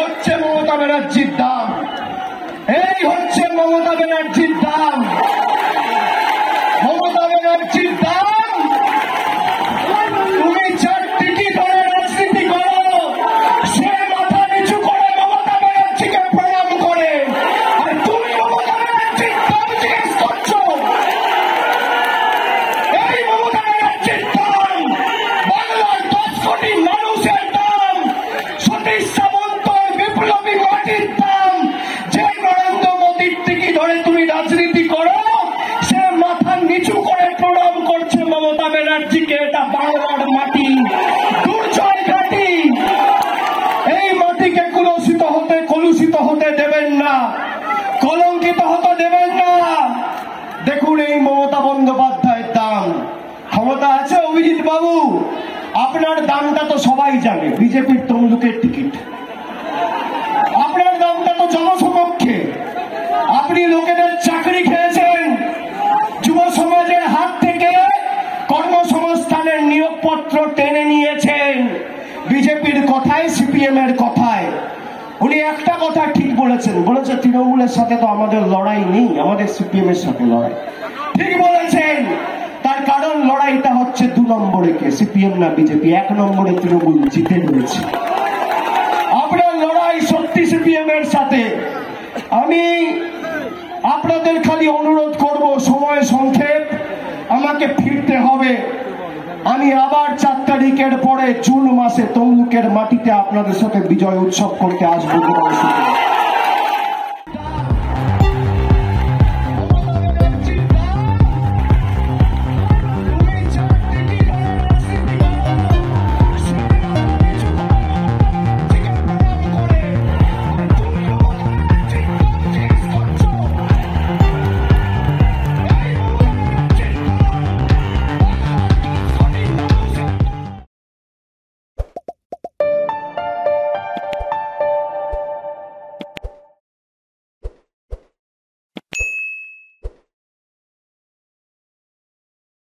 হচ্ছে মমতা ব্যানার্জির দাম, এই হচ্ছে মমতা ব্যানার্জির দাম। মমতা ব্যানার্জির দাম, তুমি চারদিকে ধরে রাজনীতি করো, সে মাথা নিচু করে মমতা ব্যানার্জিকে প্রণাম করে, আর তুমি মমতা ব্যানার্জির দাম জিজ্ঞেস করছো। এই মমতা ব্যানার্জির দাম বাংলার 10 কোটি মানুষের দাম, সতীশ সামন্তর বিপ্লবী মাটির দাম। যে নরেন্দ্র মোদীর টিকি ধরে তুমি রাজনীতি করো, সে মাথা নিচু করে প্রণাম করছে মমতা ব্যানার্জিকে। এটা বাংলার মাটি, দুর্জয় ঘাটি। এই মাটিকে কলুষিত হতে দেবেন না, কলঙ্কিত হতে দেবেন না। দেখুন এই মমতা বন্দ্যোপাধ্যায়ের দাম। ক্ষমতা আছে অভিজিৎ বাবু, আপনার দামটা তো সবাই জানে, বিজেপির তমলুকের টিকিট। আপনার দামটা তো জনসমক্ষে। আপনি লোকেদের চাকরি খেয়েছেন, যুব সমাজের হাত থেকে কর্মসংস্থানের নিয়োগপত্র টেনে নিয়েছেন বিজেপির কথায়, সিপিএম এর কথায়। উনি একটা কথা ঠিক বলেছেন, বলেছে তৃণমূলের সাথে তো আমাদের লড়াই নেই, আমাদের সিপিএম এর সাথে লড়াই। ঠিক বলেছেন, তার কারণ লড়াইটা হচ্ছে 2 নম্বরে কে, সিপিএম না বিজেপি। 1 নম্বরে তৃণমূল জিতে রয়েছে। আপনার লড়াই সত্যি সিপিএম এর সাথে। আমি আপনাদের খালি অনুরোধ করব, সময় সংক্ষেপ, আমাকে ফিরতে হবে। আমি আবার 4 তারিখের পরে জুন মাসে তমলুকের মাটিতে আপনাদের সাথে বিজয় উৎসব করতে আসবো।